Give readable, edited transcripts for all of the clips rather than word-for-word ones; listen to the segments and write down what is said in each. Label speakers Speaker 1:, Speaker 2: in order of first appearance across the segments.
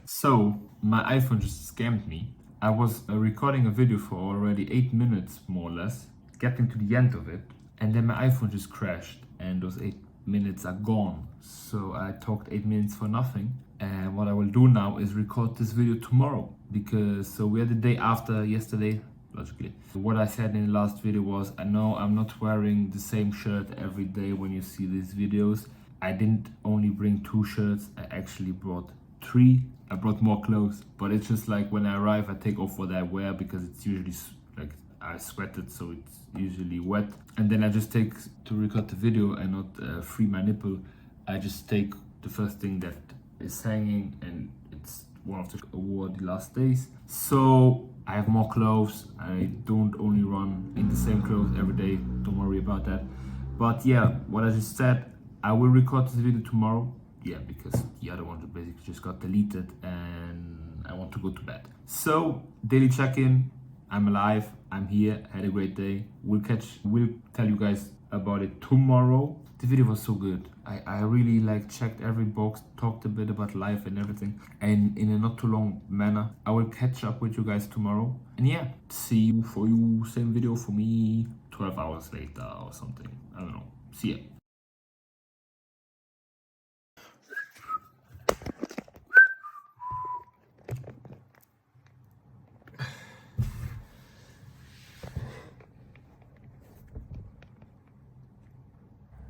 Speaker 1: So, my iPhone just scammed me. I was recording a video for already 8 minutes, more or less, getting to the end of it, and then my iPhone just crashed, and those 8 minutes are gone. So, I talked 8 minutes for nothing. And what I will do now is record this video tomorrow, because we are the day after yesterday, logically. What I said in the last video was, I know I'm not wearing the same shirt every day when you see these videos. I didn't only bring 2 shirts, I actually brought 3. I brought more clothes, but it's just like when I arrive, I take off what I wear because it's usually like I sweated, so it's usually wet. And then I just take to record the video and not free my nipple. I just take the first thing that is hanging, and it's one of the I wore the last days. So I have more clothes. I don't only run in the same clothes every day. Don't worry about that. But yeah, what I just said, I will record this video tomorrow. Yeah, because the other one basically just got deleted and I want to go to bed. So, daily check-in. I'm alive, I'm here, had a great day. We'll tell you guys about it tomorrow. The video was so good. I really checked every box, talked a bit about life and everything, and in a not too long manner. I will catch up with you guys tomorrow. And yeah, see you for you, same video for me 12 hours later or something. I don't know. See ya.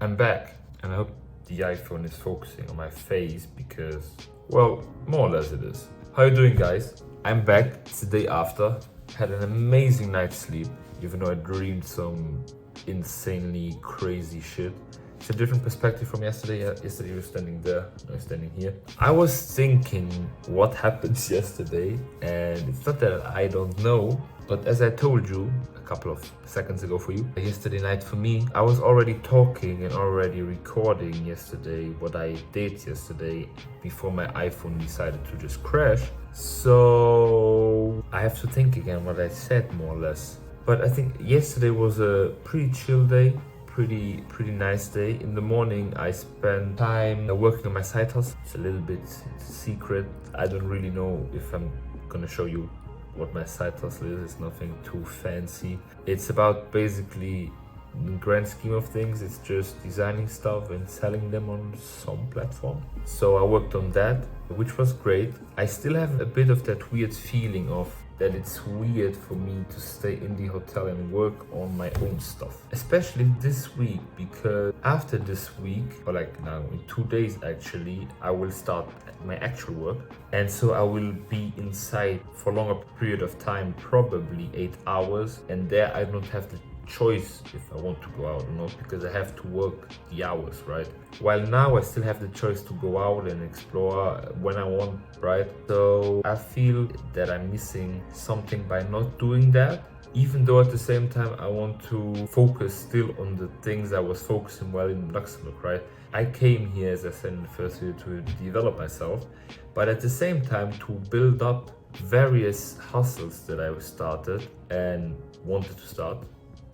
Speaker 1: I'm back, and I hope the iPhone is focusing on my face because, well, more or less it is. How you doing, guys? I'm back. It's the day after. Had an amazing night's sleep, even though I dreamed some insanely crazy shit. It's a different perspective from yesterday. Yesterday you were standing there, now you're standing here. I was thinking what happened yesterday, and it's not that I don't know, but as I told you a couple of seconds ago for you, yesterday night for me, I was already talking and already recording yesterday what I did yesterday before my iPhone decided to just crash. So I have to think again what I said more or less. But I think yesterday was a pretty chill day. Pretty nice day. In the morning I spent time working on my side hustle. It's a little bit secret. I don't really know if I'm gonna show you what my side hustle is. It's nothing too fancy. It's about basically, in the grand scheme of things, it's just designing stuff and selling them on some platform. So I worked on that, which was great. I still have a bit of that weird feeling of that it's weird for me to stay in the hotel and work on my own stuff. Especially this week, because after this week, or now in 2 days actually, I will start my actual work. And so I will be inside for a longer period of time, probably 8 hours. And there I don't have the choice if I want to go out or not, because I have to work the hours, right? While now I still have the choice to go out and explore when I want, right? So I feel that I'm missing something by not doing that, even though at the same time I want to focus still on the things I was focusing while in Luxembourg, right? I came here, as I said in the first video, to develop myself, but at the same time to build up various hustles that I started and wanted to start.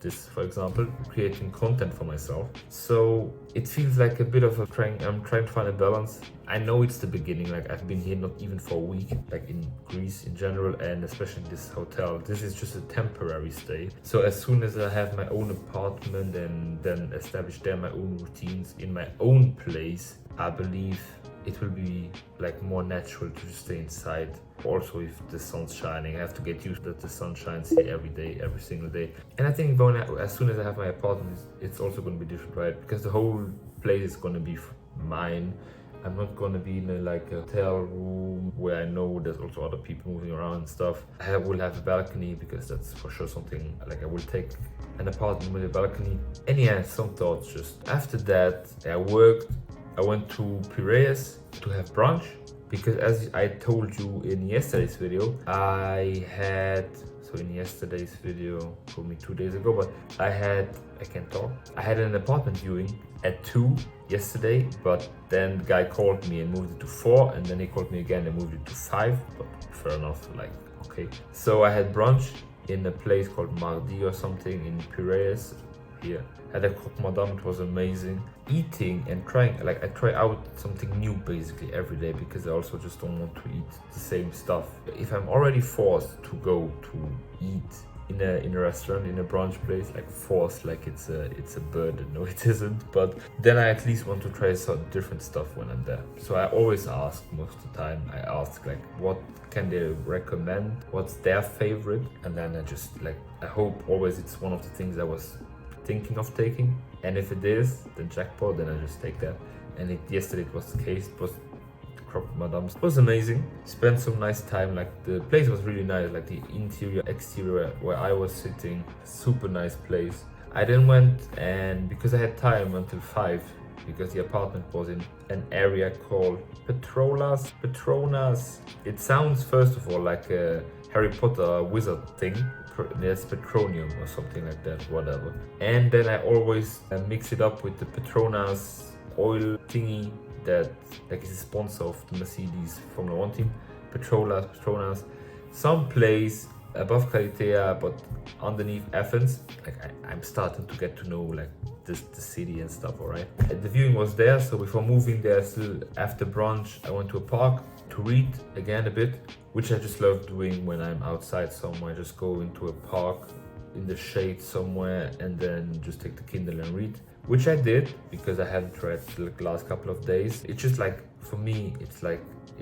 Speaker 1: This, for example, creating content for myself. So it feels like a bit of I'm trying to find a balance. I know it's the beginning, I've been here not even for a week, in Greece in general, and especially this hotel. This is just a temporary stay. So as soon as I have my own apartment and then establish there my own routines in my own place, I believe it will be more natural to just stay inside. Also, if the sun's shining, I have to get used that the sun shines here every day, every single day. And I think as soon as I have my apartment, it's also going to be different, right? Because the whole place is going to be mine. I'm not going to be in a hotel room where I know there's also other people moving around and stuff. I will have a balcony, because that's for sure something I will take an apartment with a balcony. And yeah, some thoughts just. After that, I worked. I went to Piraeus to have brunch, because as I told you in yesterday's video, I had probably 2 days ago, but I had an apartment viewing at 2 yesterday, but then the guy called me and moved it to 4, and then he called me again and moved it to 5, but fair enough, okay. So I had brunch in a place called Mardi or something in Piraeus, here. Had a croque madame, it was amazing. Eating and trying, like I try out something new basically every day because I also just don't want to eat the same stuff. If I'm already forced to go to eat in a restaurant, in a brunch place, like forced, like it's a burden. No, it isn't. But then I at least want to try some different stuff when I'm there. So I always ask, most of the time I ask like what can they recommend, what's their favorite, and then I hope always it's one of the things I was thinking of taking, and if it is, then jackpot, then I just take that. And yesterday it was the case. It was croque madame's. It was amazing. Spent some nice time. Like the place was really nice. Like the interior, exterior where I was sitting, super nice place. I then went, and because I had time until 5, because the apartment was in an area called Petronas. It sounds first of all like a Harry Potter wizard thing. There's petroleum or something like that, whatever. And then I always mix it up with the Petronas oil thingy that like is a sponsor of the Mercedes Formula 1 team. Petronas, some place above Caritea but underneath Athens. Like I'm starting to get to know like the city and stuff, alright? The viewing was there, so before moving there, still after brunch, I went to a park to read again a bit, which I just love doing when I'm outside somewhere. Just go into a park in the shade somewhere and then just take the Kindle and read, which I did because I hadn't read the last couple of days. It's just like, for me, it's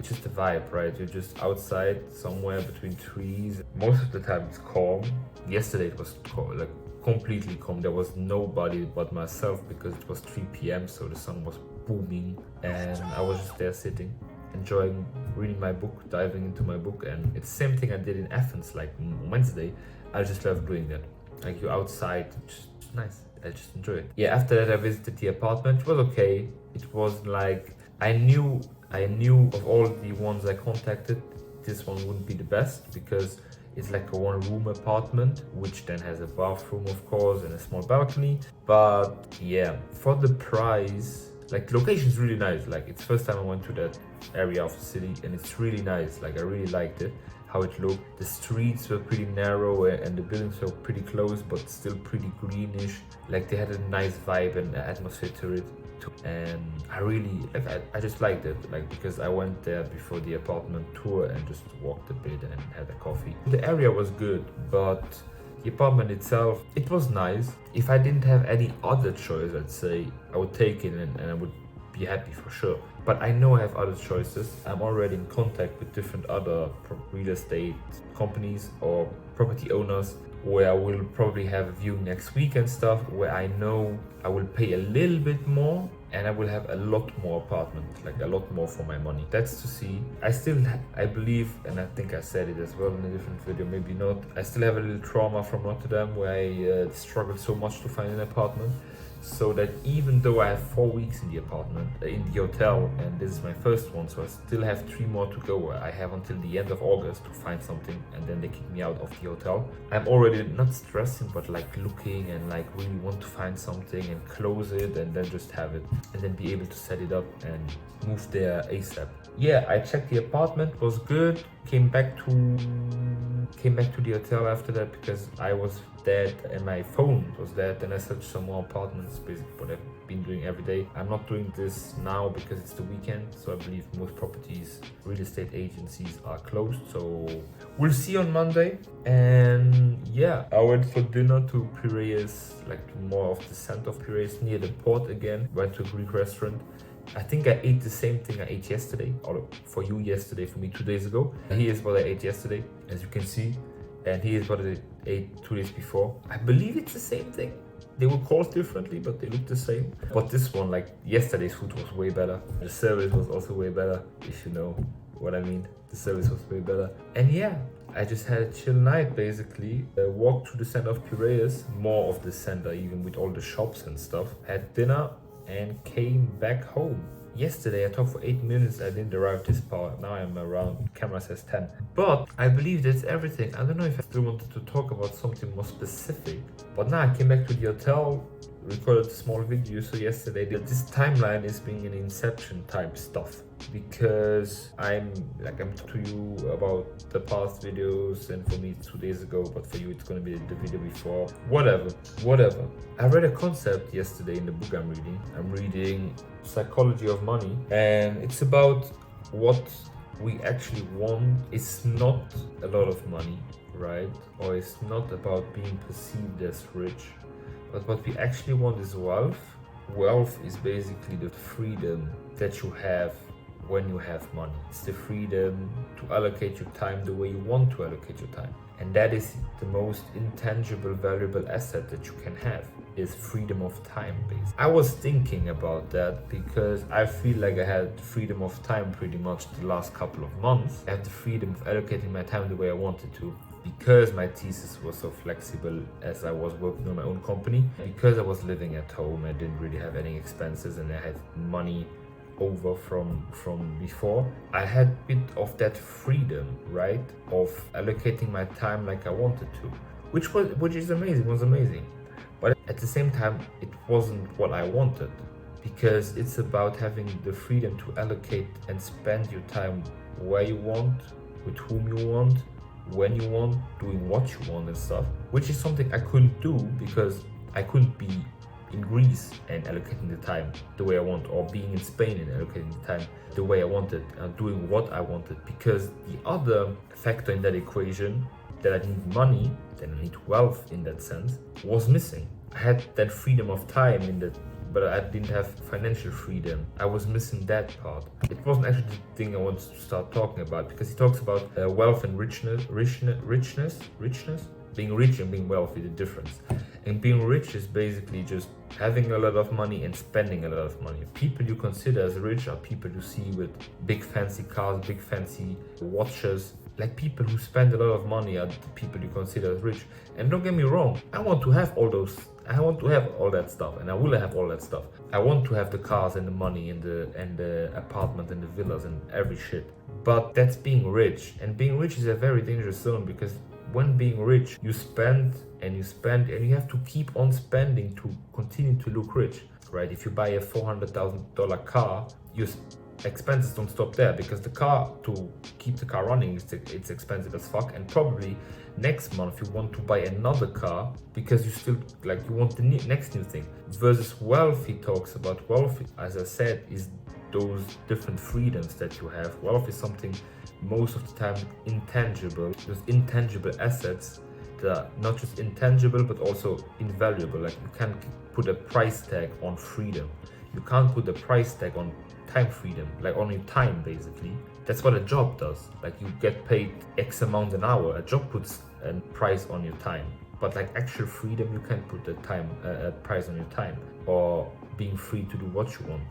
Speaker 1: just a vibe, right? You're just outside somewhere between trees. Most of the time it's calm. Yesterday it was like completely calm. There was nobody but myself because it was 3 p.m. so the sun was booming and I was just there sitting, enjoying reading my book, diving into my book. And it's the same thing I did in Athens, like on Wednesday. I just love doing that. Like you're outside, just nice. I just enjoy it. Yeah, after that I visited the apartment. It was okay. It was like, I knew of all the ones I contacted, this one wouldn't be the best because it's like a 1-room apartment, which then has a bathroom, of course, and a small balcony. But yeah, for the price, like the location is really nice. Like it's the first time I went to that area of the city and it's really nice. Like I really liked it, how it looked. The streets were pretty narrow and the buildings were pretty close, but still pretty greenish. Like they had a nice vibe and atmosphere to it. And I really, like, I just liked it, like, because I went there before the apartment tour and just walked a bit and had a coffee. The area was good, but the apartment itself, it was nice. If I didn't have any other choice, I'd say I would take it and I would be happy for sure. But I know I have other choices. I'm already in contact with different other real estate companies or property owners where I will probably have a viewing next week and stuff, where I know I will pay a little bit more and I will have a lot more apartments, like a lot more for my money. That's to see. I believe, and I think I said it as well in a different video, maybe not, I still have a little trauma from Rotterdam where I struggled so much to find an apartment. So that even though I have 4 weeks in the apartment, in the hotel, and this is my first one, so I still have 3 more to go. I have until the end of August to find something and then they kick me out of the hotel. I'm already not stressing, but like looking and like really want to find something and close it and then just have it and then be able to set it up and move there ASAP. Yeah, I checked the apartment, was good. Came back to the hotel after that because I was dead and my phone was dead. Then I searched some more apartments, basically what I've been doing every day. I'm not doing this now because it's the weekend, so I believe most properties, real estate agencies are closed. So we'll see on Monday. And yeah, I went for dinner to Piraeus, like to more of the center of Piraeus, near the port again. Went to a Greek restaurant. I think I ate the same thing I ate yesterday, or for you yesterday, for me 2 days ago. Here's what I ate yesterday, as you can see, and here's what I ate 2 days before. I believe it's the same thing. They were called differently, but they look the same. But this one, like yesterday's food was way better. The service was also way better, if you know what I mean. The service was way better. And yeah, I just had a chill night, basically. Walked through the center of Piraeus, more of the center, even with all the shops and stuff. Had dinner and came back home. Yesterday I talked for 8 minutes, I didn't arrive this far. Now I'm around, camera says 10. But I believe that's everything. I don't know if I still wanted to talk about something more specific. But now I came back to the hotel, recorded a small video so yesterday that this timeline is being an inception type stuff, because I'm talking to you about the past videos, and for me it's 2 days ago, but for you it's gonna be the video before. Whatever. I read a concept yesterday in the book I'm reading. I'm reading Psychology of Money, and it's about what we actually want. It's not a lot of money, right? Or it's not about being perceived as rich, but what we actually want is wealth. Wealth is basically the freedom that you have when you have money. It's the freedom to allocate your time the way you want to allocate your time. And that is the most intangible, valuable asset that you can have, is freedom of time, basically. I was thinking about that because I feel like I had freedom of time pretty much the last couple of months. I had the freedom of allocating my time the way I wanted to, because my thesis was so flexible as I was working on my own company, because I was living at home, I didn't really have any expenses, and I had money over from before. I had a bit of that freedom, right, of allocating my time like I wanted to, which is amazing. Was amazing. But at the same time, it wasn't what I wanted, because it's about having the freedom to allocate and spend your time where you want, with whom you want, when you want, doing what you want and stuff, which is something I couldn't do because I couldn't be in Greece and allocating the time the way I want, or being in Spain and allocating the time the way I wanted and doing what I wanted, because the other factor in that equation, that I need money, that I need wealth in that sense, was missing. I had that freedom of time in that, but I didn't have financial freedom. I was missing that part. It wasn't actually the thing I wanted to start talking about, because he talks about wealth and richness. Being rich and being wealthy, the difference. And being rich is basically just having a lot of money and spending a lot of money. People you consider as rich are people you see with big fancy cars, big fancy watches. Like, people who spend a lot of money are the people you consider as rich. And don't get me wrong, I want to have all those. I want to have all that stuff, and I will have all that stuff. I want to have the cars and the money and the apartment and the villas and every shit. But that's being rich, and being rich is a very dangerous zone, because when being rich, you spend and you spend, and you have to keep on spending to continue to look rich, right? If you buy a $400,000 car, your expenses don't stop there, because the car, to keep the car running, it's expensive as fuck. And probably next month you want to buy another car, because you still you want the next new thing. Versus wealth, he talks about wealth, as I said, is those different freedoms that you have. Wealth is something most of the time intangible. Those intangible assets that are not just intangible but also invaluable. Like, you can't put a price tag on freedom. You can't put a price tag on time freedom, like on your time, basically. That's what a job does. Like, you get paid X amount an hour. A job puts a price on your time. But like actual freedom, you can't put a price on your time, or being free to do what you want,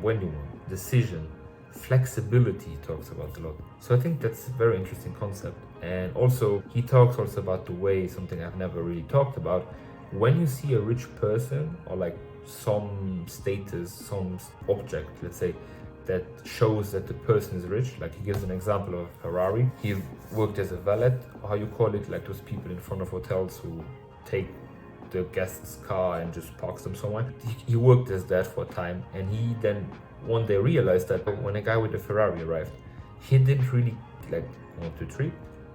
Speaker 1: when you want. Decision, flexibility, he talks about a lot. So I think that's a very interesting concept. And also, he talks also about the way, something I've never really talked about, when you see a rich person, or like some status, some object, let's say, that shows that the person is rich. Like, he gives an example of Ferrari. He worked as a valet, or how you call it, like those people in front of hotels who take the guest's car and just parks them somewhere. He worked as that for a time, and he then one day realized that when a guy with a Ferrari arrived, he didn't really, like, 1, 2, 3,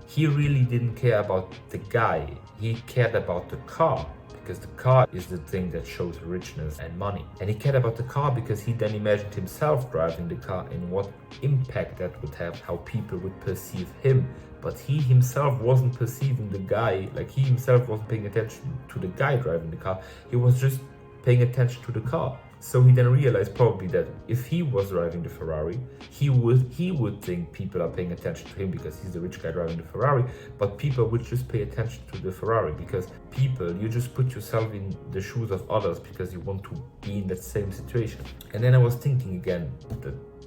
Speaker 1: he really didn't care about the guy. He cared about the car, because the car is the thing that shows richness and money. And he cared about the car because he then imagined himself driving the car and what impact that would have, how people would perceive him. But he himself wasn't perceiving the guy, like he himself wasn't paying attention to the guy driving the car. He was just paying attention to the car. So he then realized probably that if he was driving the Ferrari, he would think people are paying attention to him because he's the rich guy driving the Ferrari, but people would just pay attention to the Ferrari because you just put yourself in the shoes of others because you want to be in that same situation. And then I was thinking again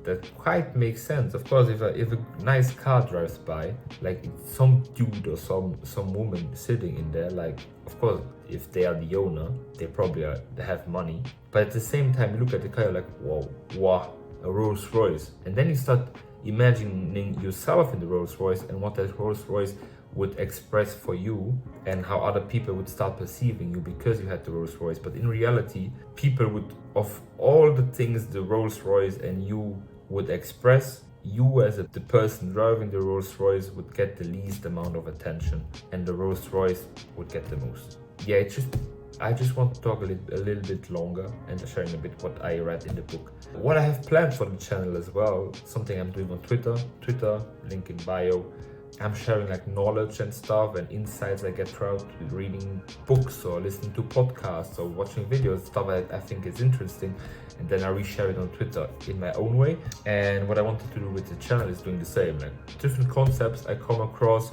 Speaker 1: that quite makes sense. Of course, if a nice car drives by, like some dude or some woman sitting in there, like, of course, if they are the owner, they probably they have money. But at the same time, you look at the car, you're like, wow, a Rolls Royce. And then you start imagining yourself in the Rolls Royce and what that Rolls Royce would express for you and how other people would start perceiving you because you had the Rolls Royce. But in reality, people would, of all the things the Rolls Royce and you would express, you as the person driving the Rolls Royce would get the least amount of attention and the Rolls Royce would get the most. Yeah, I just want to talk a little bit longer and sharing a bit what I read in the book. What I have planned for the channel as well, something I'm doing on Twitter, link in bio. I'm sharing like knowledge and stuff and insights I get throughout reading books or listening to podcasts or watching videos, stuff I think is interesting. And then I reshare it on Twitter in my own way. And what I wanted to do with the channel is doing the same, like different concepts I come across,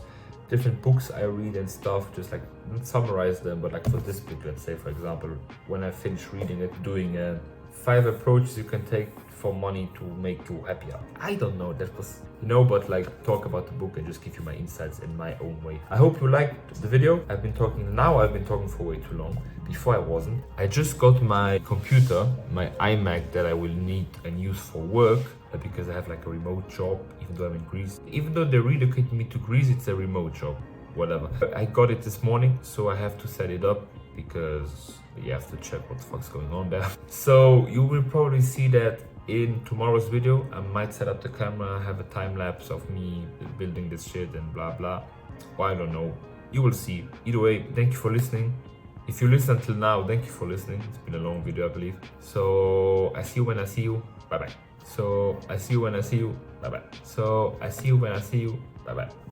Speaker 1: different books I read and stuff, just like not summarize them, but like for this book, let's say, for example, when I finish reading it, doing 5 approaches you can take for money to make you happier. I don't know, that was, but like talk about the book and just give you my insights in my own way. I hope you liked the video. I've been talking for way too long. Before I wasn't. I just got my computer, my iMac that I will need and use for work because I have like a remote job, even though I'm in Greece. Even though they relocated me to Greece, it's a remote job, whatever. I got it this morning, so I have to set it up because you have to check what the fuck's going on there. So you will probably see that in tomorrow's video. I might set up the camera, have a time lapse of me building this shit and blah blah. Or I don't know. You will see. Either way, thank you for listening. If you listen until now, thank you for listening. It's been a long video, I believe. So I see you when I see you. Bye bye. So I see you when I see you. Bye bye. So I see you when I see you. Bye bye.